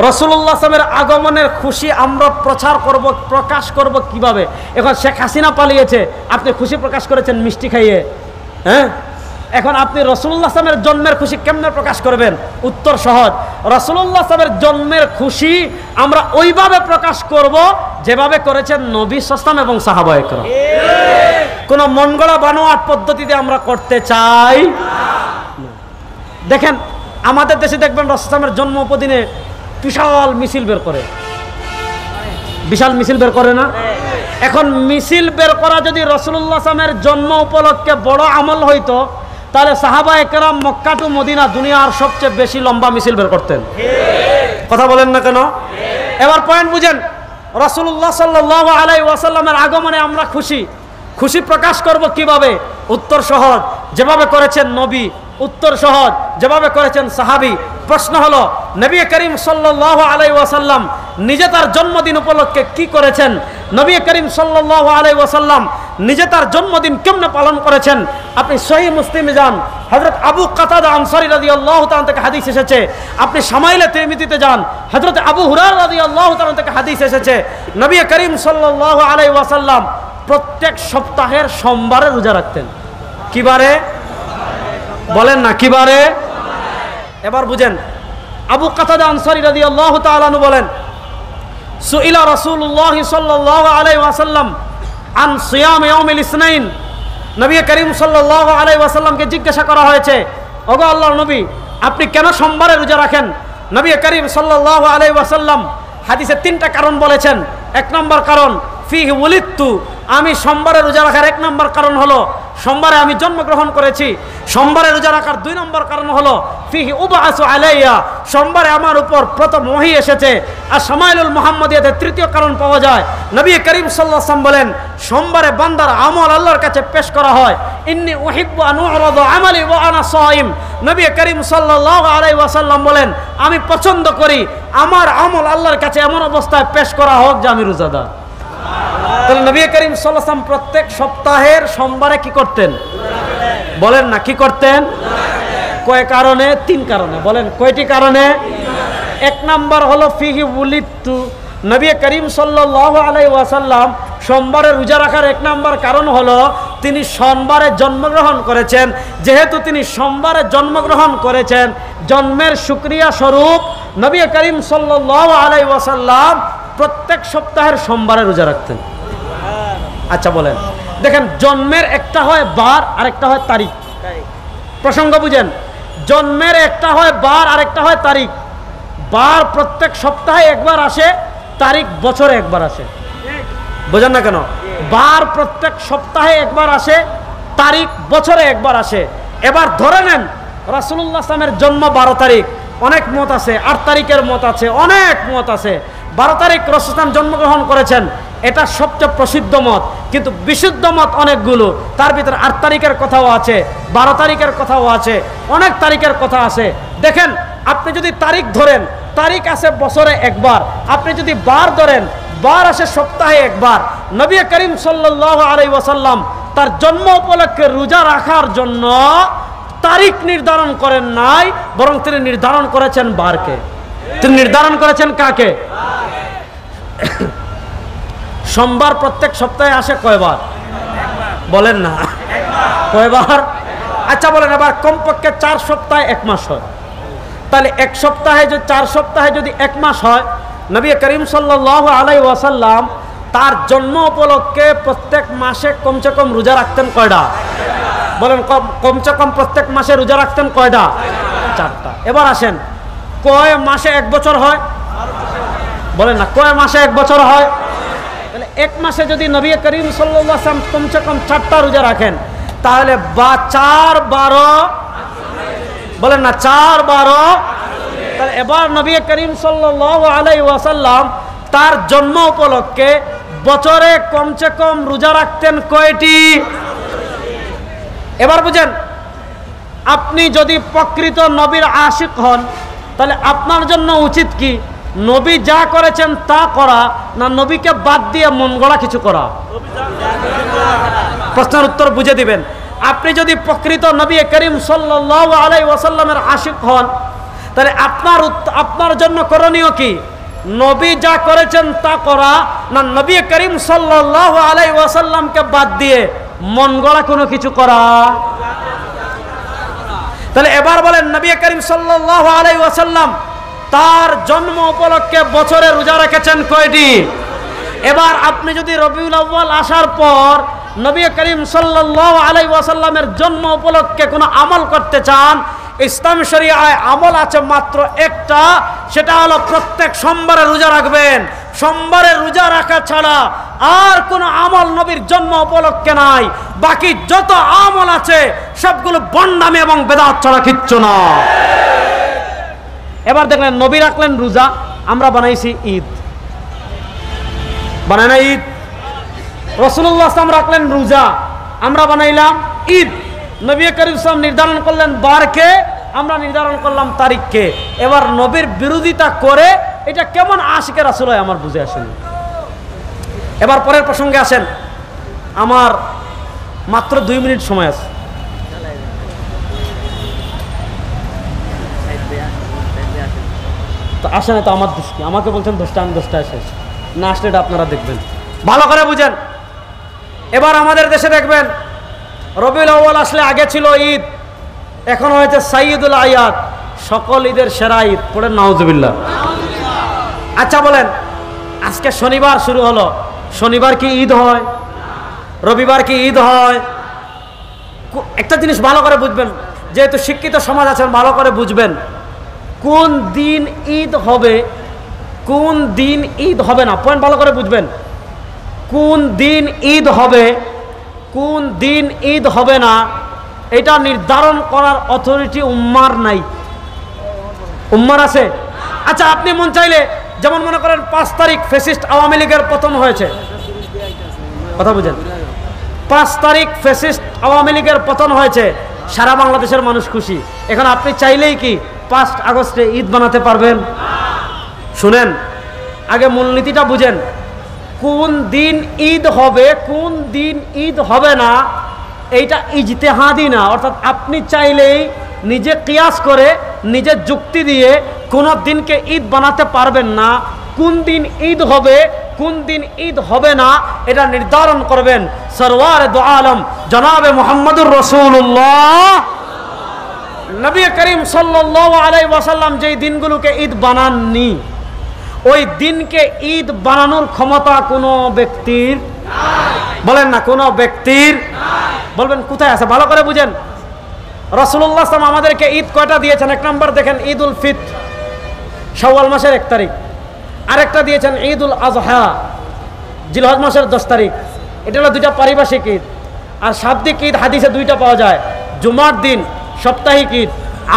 রাসূলুল্লাহ সাল্লামের আগমনের খুশি আমরা প্রচার করব, প্রকাশ করব কিভাবে? এখন শেখ হাসিনা পালিয়েছে, আপনি খুশি প্রকাশ করেছেন মিষ্টি খাইয়ে, হ্যাঁ? এখন আপনি রাসূলুল্লাহ সাল্লামের জন্মের খুশি কেমনে প্রকাশ করবেন? উত্তর সহজ, রাসূলুল্লাহ সাল্লামের জন্মের খুশি আমরা ওইভাবে প্রকাশ করব যেভাবে করেছেন নবী সাল্লাল্লাহু এবং সাহাবায়ে কেরাম। কোন মনগড়া বানোয়াট পদ্ধতিতে আমরা করতে চাই না। দেখেন, আমাদের দেশে দেখবেন রাসূলুল্লাহ সাল্লামের জন্ম উপদিনে বিশাল মিছিল বের করে, বিশাল মিছিল বের করে না? এখন মিছিল বের করা যদি রাসূলুল্লাহ সাল্লামের জন্ম উপলক্ষে বড় আমল হইতো, তাহলে সাহাবায়ে কেরাম মক্কা টু মদিনা দুনিয়ার সবচেয়ে বেশি লম্বা মিছিল বের করতেন। কথা বলেন না কেন? এবার পয়েন্ট বুঝেন, রাসূলুল্লাহ সাল্লাল্লাহু আলাইহি ওয়াসাল্লামের আগমনে আমরা খুশি, খুশি প্রকাশ করব কিভাবে? উত্তর সহজ, যেভাবে করেছেন নবী, উত্তর সহজ যেভাবে করেছেন সাহাবী। প্রশ্ন হলো, নবী করিম সাল্লাল্লাহু আলাইহি ওয়াসাল্লাম নিজে তার জন্মদিন উপলক্ষে কি করেছেন? নবী করিম সাল্লাল্লাহু আলাইহি ওয়াসাল্লাম নিজে তার জন্মদিন কেমনে পালন করেছেন? আপনি সহিহ মুসলিমে যান, হযরত আবু কাতাদা আনসারী রাদিয়াল্লাহু তাআলা থেকে হাদিস এসেছে। আপনি শামাইলে তিরমিজিতে যান, হযরত আবু হুরায়রা রাদিয়াল্লাহু তাআলা থেকে হাদিস এসেছে। নবী করিম সাল্লাল্লাহু আলাইহি ওয়াসাল্লাম প্রত্যেক সপ্তাহের সোমবারে রোজা রাখতেন। কি বারে? বলেন না, কি বারে? এবার বুঝেন, আবু কাতাদা আনসারী রাদিয়াল্লাহু তাআলা আনহু বলেন, সুইলা রাসূলুল্লাহ সাল্লাল্লাহু আলাইহি ওয়াসাল্লাম আন সিয়াম ইয়াউমিল ইসনাইন। নবী করিম সাল্লাল্লাহু আলাইহি ওয়াসাল্লামকে জিজ্ঞাসা করা হয়েছে, ওগো আল্লাহর নবী, আপনি কেন সোমবারে রোজা রাখেন? নবী করিম সাল্লাল্লাহু আলাইহি ওয়াসাল্লাম হাদিসে 3টা কারণ বলেছেন। 1 নম্বর কারণ, ফিহি উলিদতু, আমি সোমবারে রোজা রাখার 1 নম্বর কারণ হলো সোমবারে আমি জন্মগ্রহণ করেছি। সোমবারে রোজা রাখার 2 নম্বর কারণ হলো ফিহি উবআসু আলাইয়া, সোমবারে আমার উপর প্রথম ওহী এসেছে। আর শামাইলুল মুহাম্মাদিয়াতে 3য় কারণ পাওয়া যায়। নবী করিম সাল্লাল্লাহু আলাইহি ওয়াসাল্লাম বলেন, সোমবারে বান্দার আমল আল্লাহর কাছে পেশ করা হয়। ইন্নী উহিব্বু আন উ'রাদা আমালি ওয়া আনা সাইম। নবী করিম সাল্লাল্লাহু আলাইহি ওয়াসাল্লাম বলেন, আমি পছন্দ করি আমার আমল আল্লাহর কাছে এমন অবস্থায় পেশ করা হোক যে আমি রোজাদার। তাহলে নবী করিম সাল্লাল্লাহু আলাইহি ওয়াসাল্লাম প্রত্যেক সপ্তাহের সোমবারে কি করতেন? বলেন না, কি করতেন? কয় কারণে? 3 কারণে। বলেন কয়টি কারণে? 1 নম্বর হলো ফিহি উলিদতু, নবী করিম সাল্লাল্লাহু আলাইহি ওয়াসাল্লাম সোমবারে রোজা রাখার 1 নম্বর কারণ হলো তিনি সোমবারে জন্মগ্রহণ করেছেন। যেহেতু তিনি সোমবারে জন্মগ্রহণ করেছেন, জন্মের শুকরিয়া স্বরূপ নবী করিম সাল্লাল্লাহু আলাইহি ওয়াসাল্লাম প্রত্যেক সপ্তাহের সোমবারে রোজা রাখতেন। আচ্ছা বলেন, দেখেন জন্মের একটা হয় বার আর একটা হয় তারিখ। প্রসঙ্গ বুঝেন, জন্মের একটা হয় বার আর একটা হয় তারিখ। বার প্রত্যেক সপ্তাহে একবার আসে, তারিখ বছরে একবার আসে। বোঝেন না কেন? বার প্রত্যেক সপ্তাহে একবার আসে, তারিখ বছরে একবার আসে। এবার ধরে নেন রাসূলুল্লাহ সাল্লাল্লাহু আলাইহি ওয়াসাল্লামের জন্ম 12 তারিখ, অনেক মত আছে। 8 তারিখের মত আছে, অনেক মত আছে। 12 তারিখ রাসূলুল্লাহ জন্মগ্রহণ করেছেন, এটা সবচেয়ে প্রসিদ্ধ মত। কিন্তু বিশুদ্ধ মত অনেকগুলো, তার ভিতরে 8 তারিখের কথাও আছে, 12 তারিখের কথাও আছে, অনেক তারিখের কথা আছে। দেখেন, আপনি যদি তারিখ ধরেন, তারিখ আসে বছরে একবার। আপনি যদি বার ধরেন, বার আসে সপ্তাহে একবার। নবী করিম সাল্লাল্লাহু আলাইহি ওয়াসাল্লাম তার জন্ম উপলক্ষে রোজা রাখার জন্য তারিখ নির্ধারণ করেন নাই, বরং তিনি নির্ধারণ করেছেন বারকে। তিনি নির্ধারণ করেছেন কাকে? সোমবার প্রত্যেক সপ্তাহে আসে কয়বার? বলেন না, কয়বার? আচ্ছা বলেন, এবার কমপক্ষে 4 সপ্তাহে 1 মাস হয়। তাহলে 1 সপ্তাহে যদি 4 সপ্তাহে যদি 1 মাস হয়, নবী করিম সাল্লাল্লাহু আলাইহি ওয়াসাল্লাম তার জন্ম উপলক্ষে প্রত্যেক মাসে কমসে কম রোজা রাখতেন কয়টা? বলেন, কমসে কম প্রত্যেক মাসে রোজা রাখতেন কয়টা? 4টা। এবার আসেন, কয় মাসে 1 বছর হয়? বলেন না, কয় মাসে 1 বছর হয়? তাহলে 1 মাসে যদি নবী করিম সাল্লাল্লাহু আলাইহি ওয়াসাল্লাম কমসে কম 4টা রোজা রাখেন, তাহলে 4 12, বলেন না 4 12। তাহলে এবার নবী করিম সাল্লাল্লাহু আলাইহি ওয়াসাল্লাম তার জন্ম উপলক্ষে বছরে কমসে কম রোজা রাখতেন কয়টি? এবার বুঝেন, আপনি যদি প্রকৃত নবীর আশিক হন, তাহলে আপনার জন্য উচিত কি? নবী যা করেছেন তা করা, না নবীকে বাদ দিয়ে মন গড়া কিছু করা? প্রশ্নের উত্তর বুঝে দিবেন। আপনি যদি প্রকৃত নবী করিম সাল্লাল্লাহু আলাইহি ওয়াসাল্লামের আশিক হন, তাহলে আপনার জন্য করণীয় কি? নবী যা করেছেন তা করা, না নবী করিম সাল্লাল্লাহু আলাইহি ওয়াসাল্লামকে বাদ দিয়ে মন গড়া কোনো কিছু করা? তাহলে এবার বলেন, নবী করিম সাল্লাল্লাহু আলাইহি ওয়াসাল্লাম তার জন্ম উপলক্ষে বছরে রোজা রেখেছেন কয়টি? এবার আপনি যদি রবিউল আউয়াল আসার পর নবী করিম সাল্লাল্লাহু আলাইহি ওয়াসাল্লামের জন্ম উপলক্ষে কোনো আমল করতে চান, ইসলাম শরীআয় আমল আছে মাত্র একটা, সেটা হলো প্রত্যেক সোমবারে রোজা রাখবেন। সোমবারে রোজা রাখা ছাড়া আর কোনো আমল নবীর জন্ম উপলক্ষে নাই। বাকি যত আমল আছে সবগুলো বন্ডামি এবং বেদাত ছাড়া কিচ্ছু না। এবার দেখলেন, নবী রাখলেন রোজা, আমরা বানাইছি ঈদ। বানাই না ঈদ? রাসূলুল্লাহ সাল্লাল্লাহু রাখলেন রোজা, আমরা বানাইলাম ঈদ। নবী করিম সাল্লাল্লাহু নির্ধারণ করলেন বারকে, আমরা নির্ধারণ করলাম তারিখকে। এবার নবীর বিরোধিতা করে এটা কেমন আশিকে রাসূল হয় আমার বুঝে আসেনি। এবার পরের প্রসঙ্গে আসেন, আমার মাত্র 2 মিনিট সময় আছে। তো আসে না তো আমার দোষ কি? আমাকে বলছেন দোষটা, আমি দোষটা শেষ না আসলে এটা আপনারা দেখবেন, ভালো করে বুঝেন। এবার আমাদের দেশে দেখবেন রবিউল আউয়াল আসলে আগে ছিল ঈদ, এখন হয়েছে সাইয়্যিদুল আয়াদ, সকল ঈদের সেরা ঈদ। পড়েন নাউজুবিল্লাহ। আচ্ছা বলেন, আজকে শনিবার শুরু হলো, শনিবার কি ঈদ হয়? রবিবার কি ঈদ হয়? একটা জিনিস ভালো করে বুঝবেন, যেহেতু শিক্ষিত সমাজ আছেন ভালো করে বুঝবেন, কোন দিন ঈদ হবে, কোন দিন ঈদ হবে না, পয়েন্ট ভালো করে বুঝবেন। কোন দিন ঈদ হবে, কোন দিন ঈদ হবে না, এটা নির্ধারণ করার অথরিটি উম্মার নাই। উম্মার আছে? আচ্ছা আপনি মন চাইলে, যেমন মনে করেন 5 তারিখ ফ্যাসিস্ট আওয়ামী লীগের পতন হয়েছে, কথা বুঝেন, 5 তারিখ ফ্যাসিস্ট আওয়ামী লীগের পতন হয়েছে, সারা বাংলাদেশের মানুষ খুশি। এখন আপনি চাইলেই কি 5 আগস্টে ঈদ বানাতে পারবেন? শুনেন, আগে মূলনীতিটা বুঝেন, কোন দিন ঈদ হবে, কোন দিন ঈদ হবে না, এইটা ইজতেহাদি না। অর্থাৎ আপনি চাইলেই নিজে কিয়াস করে, নিজে যুক্তি দিয়ে কোনো দিনকে ঈদ বানাতে পারবেন না। কোন দিন ঈদ হবে, কোন দিন ঈদ হবে না, এটা নির্ধারণ করবেন সরওয়ার দু আলম জনাবে মুহাম্মদুর রাসূলুল্লাহ নবী করিম সাল্লাল্লাহু আলাইহি ওয়াসাল্লাম। যেই দিনগুলোকে ঈদ বানাননি, ওই দিনকে ঈদ বানানোর ক্ষমতা কোনো ব্যক্তির নাই। বলেন না, কোনো ব্যক্তির নাই। বলবেন কোথায় আছে? ভালো করে বুঝেন। রাসূলুল্লাহ সাল্লাল্লাহু আলাইহি ওয়াসাল্লাম আমাদেরকে ঈদ কয়টা দিয়েছেন? 1 নম্বর দেখেন ঈদুল ফিতর, শাওয়াল মাসের 1 তারিখ। আরেকটা দিয়েছেন ঈদুল আযহা, জিলহজ মাসের 10 তারিখ। এটা হলো 2টা পারিভাষিক ঈদ। আর শাব্দিক ঈদ হাদিসে 2টা পাওয়া যায়, জুমার দিন সাপ্তাহিক ঈদ,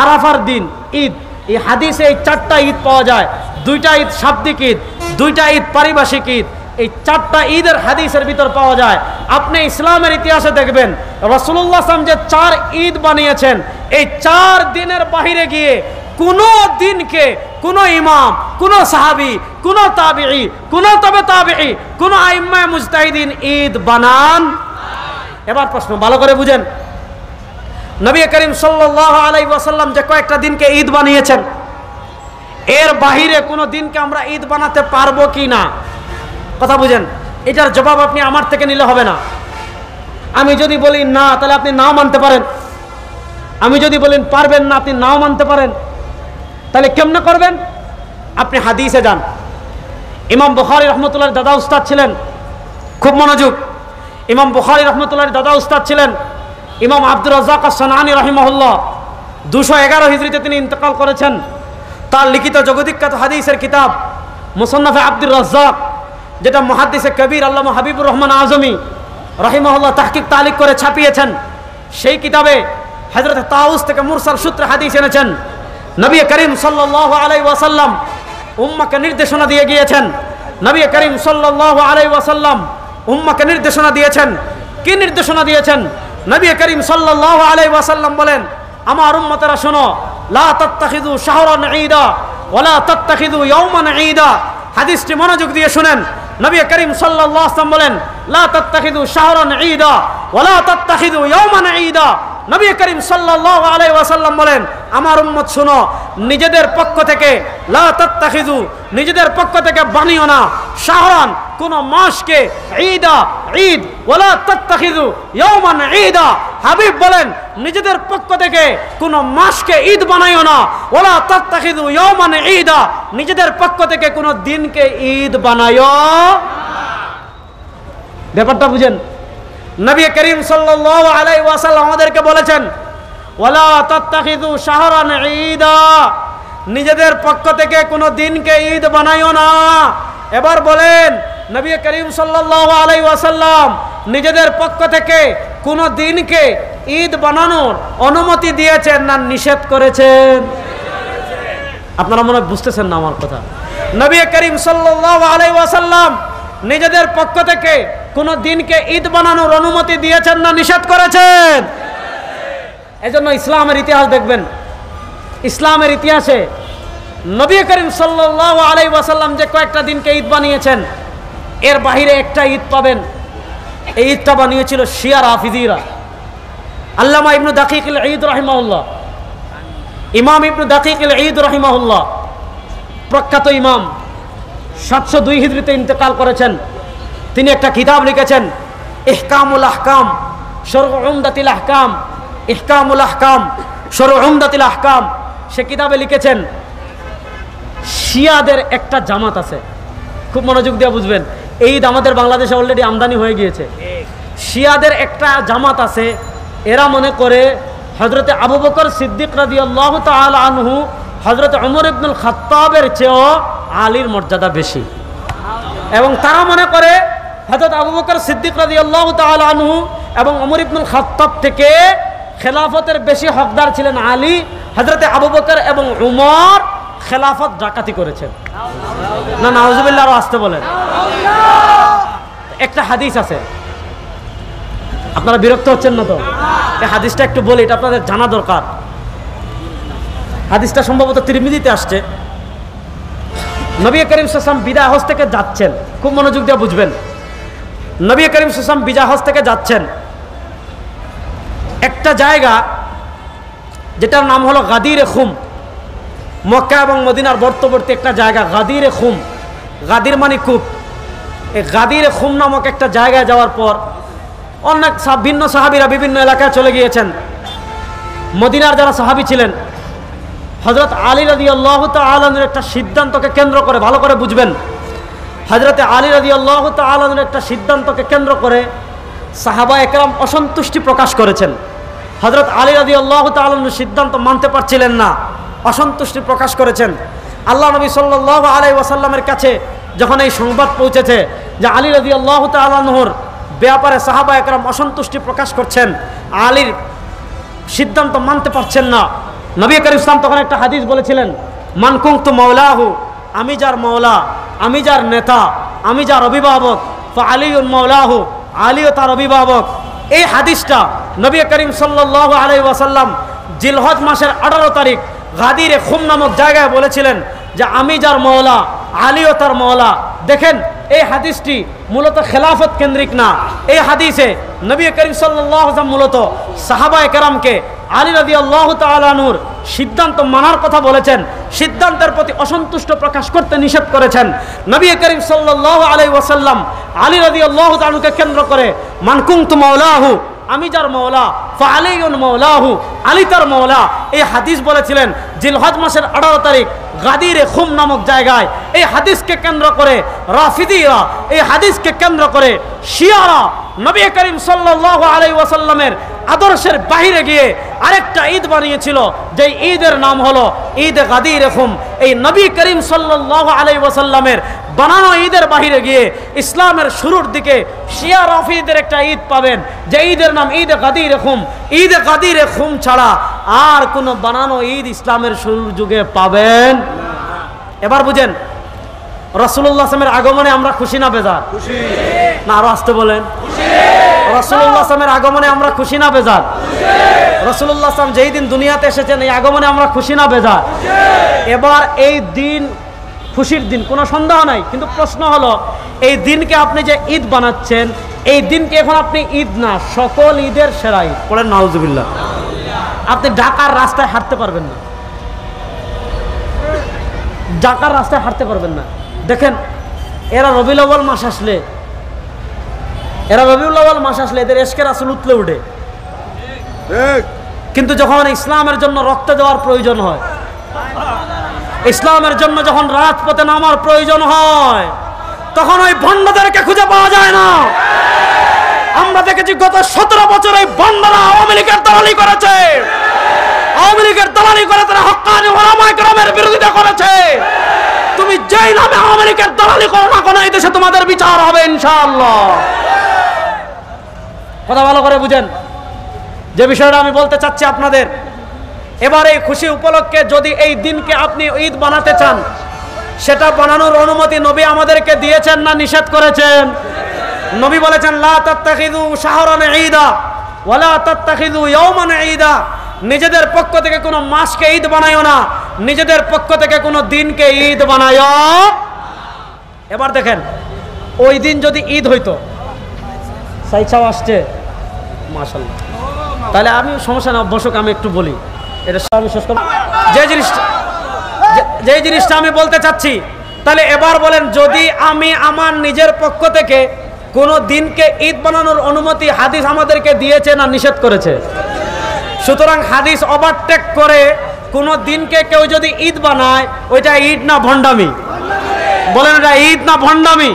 আরাফার দিন ঈদ। এই হাদিসে এই 4টা ঈদ পাওয়া যায়, 2টা ঈদ শাব্দিক ঈদ, 2টা ঈদ পারিভাষিক ঈদ। এই 4টা ঈদের হাদিসের ভিতর পাওয়া যায়। আপনি ইসলামের ইতিহাসে দেখবেন রাসূলুল্লাহ সাল্লাল্লাহু আলাইহি ওয়াসাল্লাম যে 4 ঈদ বানিয়েছেন, এই 4 দিনের বাহিরে গিয়ে কোনো দিনকে কোনো ইমাম, কোনো সাহাবী, কোনো তাবিঈ, কোনো তবে তাবিঈ, কোনো আইম্মায়ে মুজতাহিদিন ঈদ বানান। এবার প্রশ্ন ভালো করে বুঝেন, নবী করিম সাল্লাল্লাহু আলাইহি ওয়াসাল্লাম যে কয়েকটা দিনকে ঈদ বানিয়েছেন, এর বাহিরে কোনো দিনকে আমরা ঈদ বানাতে পারবো কি না? কথা বুঝেন। এটার জবাব আপনি আমার থেকে নিলে হবে না। আমি যদি বলি না, তাহলে আপনি নাও মানতে পারেন। আমি যদি বলেন পারবেন না, আপনি নাও মানতে পারেন। তাহলে কেমনে করবেন? আপনি হাদিসে যান। ইমাম বুখারী রাহমাতুল্লাহর দাদা উস্তাদ ছিলেন, খুব মনোযোগ, ইমাম বুখারী রাহমাতুল্লাহর দাদা উস্তাদ ছিলেন ইমাম আব্দুর রাজ্জাক আস-সানাআনী রাহিমাহুল্লাহ। 211 হিজরিতে তিনি ইন্তেকাল করেছেন। তার লিখিত জগদ্বিখ্যাত হাদিসের কিতাব মুসান্নাফে আব্দুর রাজ্জাক, যেটা মুহাদ্দিসে কবির আল্লামা হাবিবুর রহমান আজমি রাহিমাহুল্লাহ তাহকিক তালিক করে ছাপিয়েছেন, সেই কিতাবে হযরত তাউস থেকে মুরসাল সূত্রে হাদিস এনেছেন। নবী করিম সাল্লাল্লাহু আলাইহি ওয়াসাল্লাম উম্মাহকে নির্দেশনা দিয়ে গিয়েছেন। নবী করিম সাল্লাল্লাহু আলাইহি ওয়াসাল্লাম উম্মাহকে নির্দেশনা দিয়েছেন। কি নির্দেশনা দিয়েছেন? নবী করিম সাল্লাল্লাহু আলাইহি ওয়াসাল্লাম বলেন, আমার উম্মতেরা শোনো, লা তাত্তাখিযু শাহরান ঈদা ওয়ালা তাত্তাখিযু ইয়াওমান ঈদা। হাদিসটি মনোযোগ দিয়ে শুনেন। নবী করিম সাল্লাল্লাহু আলাইহি ওয়াসাল্লাম বলেন, লা তাত্তাখিযু শাহরান ঈদা ওয়ালা তাত্তাখিযু ইয়াওমান ঈদা। নবী করিম সাল্লাল্লাহু আলাইহি ওয়াসাল্লাম বলেন, আমার উম্মত শোনো, নিজেদের পক্ষ থেকে লা তাত্তাখিযু, নিজেদের পক্ষ থেকে বানিও না, শাহরান, কোন মাসকে, ঈদা, ঈদ, ওয়ালা তাত্তাখিযু ইয়াওমান ঈদা। হাবিব বলেন, নিজেদের পক্ষ থেকে কোন মাসকে ঈদ বানাইও না, ওয়ালা তাত্তাখিযু ইয়াওমান ঈদা, নিজেদের পক্ষ থেকে কোন দিনকে ঈদ বানাইও। ব্যাপারটা বুঝেন। নবী করিম সাল্লাল্লাহু আলাইহি ওয়াসাল্লাম আমাদেরকে বলেছেন, ওয়ালা তাত্তাখিযু শাহরান ঈদা, নিজেদের পক্ষ থেকে কোনো দিনকে ঈদ বানাইও না। এবার বলেন, নবী করিম সাল্লাল্লাহু আলাইহি ওয়াসাল্লাম নিজেদের পক্ষ থেকে কোনো দিনকে ঈদ বানানোর অনুমতি দিয়েছেন না নিষেধ করেছেন? আপনারা মনে হয় বুঝতেছেন না আমার কথা। নবী করিম সাল্লাল্লাহু আলাইহি ওয়াসাল্লাম নিজেদের পক্ষ থেকে কোন দিনকে ঈদ বানানোর অনুমতি দিয়েছেন না নিষেধ করেছেন? এজন্য ইসলামের ইতিহাস দেখবেন, ইসলামের ইতিহাসে নবী করিম সাল্লাল্লাহু আলাইহি ওয়াসাল্লাম যে কয়েকটা দিনকে ঈদ বানিয়েছেন, এর বাহিরে একটা ঈদ পাবেন। এই ঈদটা বানিয়েছিল শিয়া রাফিজিরা। আল্লামা ইবনু দাকিক আল ঈদ রাহিমাহুল্লাহ, ইমাম ইবনু দাকিক আল ঈদ রাহিমাহুল্লাহ, প্রখ্যাত ইমাম, 702 হিজরিতে ইন্তেকাল করেছেন। তিনি একটা কিতাব লিখেছেন, ইহকামুল আহকাম শরউ উমদাতিল আহকাম, ইহকামুল আহকাম শরউ উমদাতিল আহকাম। সে কিতাবে লিখেছেন, শিয়াদের একটা জামাত আছে, খুব মনোযোগ দিয়ে বুঝবেন, এই ঈদ আমাদের বাংলাদেশে অলরেডি আমদানি হয়ে গিয়েছে। শিয়াদের একটা জামাত আছে, এরা মনে করে হযরতে আবু বকর সিদ্দিক রাদিয়াল্লাহু তাআলা আনহু হযরত ওমর ইবনুল খাত্তাবের চেয়েও আলীর মর্যাদা বেশি, এবং তারা মনে করে হযরত আবু বকর সিদ্দিক রাদিয়াল্লাহু তাআলা আনহু এবং ওমর ইবনুল খাত্তাব থেকে খেলাফতের বেশি হকদার ছিলেন আলী। হযরতে আবু বকর এবং উমর খেলাফত ডাকাতি করেছেন। না নাউজুবিল্লাহ, আরো আসতে বলেন। একটা হাদিস আছে, আপনারা বিরক্ত হচ্ছেন না তো? এই হাদিসটা একটু বলি, এটা আপনাদের জানা দরকার। হাদিসটা সম্ভবত তিরমিজিতে আসছে। নবী করিম সাল্লাল্লাহু আলাইহি ওয়াসাল্লাম বিদায় হজ থেকে যাচ্ছেন, খুব মনোযোগ দিয়ে বুঝবেন। নবী করিম সাল্লাল্লাহু আলাইহি ওয়াসাল্লাম বিদায় হজ থেকে যাচ্ছেন একটা জায়গা যেটার নাম হলো গাদিরে খুম। মক্কা এবং মদিনার বর্তবর্তী একটা জায়গা গাদিরে খুম। গাদির মানে কূপ। এই গাদিরে খুম নামক একটা জায়গায় যাওয়ার পর অনেক ভিন্ন সাহাবীরা বিভিন্ন এলাকায় চলে গিয়েছেন। মদিনার যারা সাহাবী ছিলেন, হযরত আলী রাদিয়াল্লাহু তাআলা আনহুর একটা সিদ্ধান্তকে কেন্দ্র করে, ভালো করে বুঝবেন, হযরত আলী রাদিয়াল্লাহু তাআলা আনহুর একটা সিদ্ধান্তকে কেন্দ্র করে সাহাবা একরাম অসন্তুষ্টি প্রকাশ করেছেন। হযরত আলী রাদিয়াল্লাহু তাআলা আনহুর সিদ্ধান্ত মানতে পারছিলেন না, অসন্তুষ্টি প্রকাশ করেছেন। আল্লাহ নবী সাল্লাল্লাহু আলাইহি ওয়াসাল্লামের কাছে যখন এই সংবাদ পৌঁছেছে যে আলী রাদিয়াল্লাহু তাআলা আনহুর ব্যাপারে সাহাবা একরাম অসন্তুষ্টি প্রকাশ করছেন, আলীর সিদ্ধান্ত মানতে পারছেন না, নবী করিম ইসলাম তখন একটা হাদিস বলেছিলেন, মান কুনতু মাওলাহু, আমি যার মাওলা, আমি যার নেতা, আমি যার অভিভাবক, ফা আলীউন মাওলাহু, আলীও তার অভিভাবক। এই হাদিসটা নবী করিম সাল্লাল্লাহু আলাইহি ওয়াসাল্লাম জিলহজ মাসের 18 তারিখ গাদিরে খুম নামক জায়গায় বলেছিলেন যে আমি যার মাওলা, আলীও তার মাওলা। দেখেন, এই হাদিসটি মূলত খেলাফত কেন্দ্রিক না। এই হাদিসে নবী করিম সাল্লাল্লাহু আলাইহি ওয়াসাল্লাম মূলত সাহাবায়ে কেরামকে আলী রাদিয়াল্লাহু তাআলা আনহুর সিদ্ধান্ত মানার কথা বলেছেন, সিদ্ধান্তের প্রতি অসন্তুষ্ট প্রকাশ করতে নিষেধ করেছেন। নবী করিম সাল্লাল্লাহু আলাইহি ওয়াসাল্লাম আলী রাদিয়াল্লাহু তাআলা আনহুকে কেন্দ্র করে মান কুনতু মাওলাহু, আমি যার মাওলা, ফা আলীউন মাওলাহু, আলী তার মাওলা। এই হাদিস বলেছিলেন জিলহজ মাসের 18 তারিখ গাদিরে খুম নামক জায়গায়। এই হাদিসকে কেন্দ্র করে রাফিদিরা, এই হাদিসকে কেন্দ্র করে শিয়ারা নবী করিম সাল্লাল্লাহু আলাইহি ওয়াসাল্লামের আদর্শের বাইরে গিয়ে আরেকটা ঈদ বানিয়েছিল, যে ঈদের নাম হলো ঈদ গাদিরে খুম। এই নবী করিম সাল্লাল্লাহু আলাইহি ওয়াসাল্লামের বানানো ঈদের বাহিরে গিয়ে ইসলামের শুরুর দিকে শিয়া রাফিদের একটা ঈদ পাবেন, যে ঈদের নাম ঈদ গাদিরে খুম। ঈদ গাদিরে খুম ছাড়া আর কোনো বানানো ঈদ ইসলামের শুরুর যুগে পাবেন। এবার বুঝেন, রাসূলুল্লাহ সাল্লাল্লাহু আলাইহি ওয়াসাল্লামের আগমনে আমরা খুশি না বেজার? খুশি। না আরো আসতে বলেন। খুশি। রাসূলুল্লাহ সাল্লাল্লাহু আলাইহি ওয়াসাল্লামের আগমনে আমরা খুশি না বেজার? খুশি। রাসূলুল্লাহ সাল্লাল্লাহু আলাইহি ওয়াসাল্লাম যেই দিন দুনিয়াতে এসেছেন, এই আগমনে আমরা খুশি না বেজার? খুশি। এবার এই দিন খুশির দিন, কোনো সন্দেহ নাই, কিন্তু প্রশ্ন হলো এই দিনকে আপনি যে ঈদ বানাচ্ছেন, এই দিনকে এখন আপনি ঈদ না, সকল ঈদের সেরা ঈদ। পড়েন নাউজুবিল্লাহ। আপনি ঢাকার রাস্তায় হাঁটতে পারবেন না, ঢাকার রাস্তায় হাঁটতে পারবেন না। দেখেন, এরা রবিউল আউয়াল মাস আসলে, এদের ইশকে রাসূল উতলে উঠে, কিন্তু যখন ইসলামের জন্য রক্ত দেওয়ার প্রয়োজন হয়, ইসলামের জন্য যখন রাজপথে নামার প্রয়োজন হয়, তখন ওই ভণ্ডদেরকে খুঁজে পাওয়া যায় না। আমরা দেখেছি গত 17 বছর এই ভণ্ডরা আওয়ামী লীগের দালালি করেছে, আওয়ামী লীগের দালালি করে তারা হক্কানি উলামায়ে কেরামের বিরোধিতা করেছে। তুমি যেই নামে আওয়ামী লীগের দালালি করো না কেন, এই দেশে তোমাদের বিচার হবে ইনশাআল্লাহ। কথা ভালো করে বুঝেন যে বিষয়টা আমি বলতে চাচ্ছি আপনাদের। এবার এই খুশি উপলক্ষে যদি এই দিনকে আপনি ঈদ বানাতে চান, সেটা বানানোর অনুমতি নবী আমাদেরকে দিয়েছেন না নিষেধ করেছেন? নবী বলেছেন লা তাত্তাখিযু শাহরান ঈদা ওয়ালা তাত্তাখিযু ইয়াওমান ঈদা, নিজেদের পক্ষ থেকে কোনো মাসকে ঈদ বানায়ো না, নিজেদের পক্ষ থেকে কোনো দিনকে ঈদ বানায়ো। এবার দেখেন ওই দিন যদি ঈদ হইতো, সাইছাও আসছে মাশাআল্লাহ, তাহলে আমি সমস্যা না, বসক আমি একটু বলি, এটা আমি শেষ করব। যে জিনিসটা আমি বলতে চাচ্ছি, তাহলে এবার বলেন, যদি আমি আমার নিজের পক্ষ থেকে কোনো দিনকে ঈদ বানানোর অনুমতি হাদিস আমাদেরকে দিয়েছে না নিষেধ করেছে? সুতরাং হাদিস ওভারটেক করে কোনো দিনকে কেউ যদি ঈদ বানায়, ওইটা ঈদ না ভণ্ডামি? বলেন এটা ঈদ না ভণ্ডামি?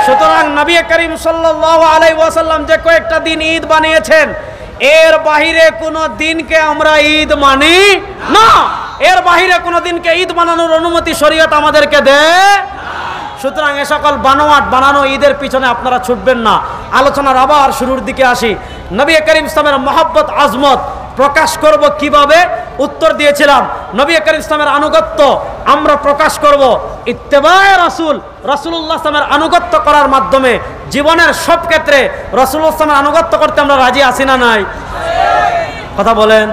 সুতরাং নবী করিম সাল্লাল্লাহু আলাইহি ওয়াসাল্লাম যে কয়েকটা দিন ঈদ বানিয়েছেন, এর বাহিরে কোনো দিনকে আমরা ঈদ মানি না, এর বাহিরে কোনো দিনকে ঈদ বানানোর অনুমতি শরীয়ত আমাদেরকে দেয়। সুতরাং এ সকল বানানো ঈদের পিছনে আপনারা ছুটবেন না। আলোচনার আবার শুরুর দিকে আসি। নবী করিম ইসলামের মহব্বত আজমত প্রকাশ করব কিভাবে? উত্তর দিয়েছিলাম, নবী করিম ইসলামের আনুগত্য আমরা প্রকাশ করব ইত্তেবায়ে রাসূল, রাসূলুল্লাহ সাল্লামের আনুগত্য করার মাধ্যমে। জীবনের সব ক্ষেত্রে রাসূলুল্লাহ সাল্লামের আনুগত্য করতে আমরা রাজি আছি না নাই? কথা বলেন।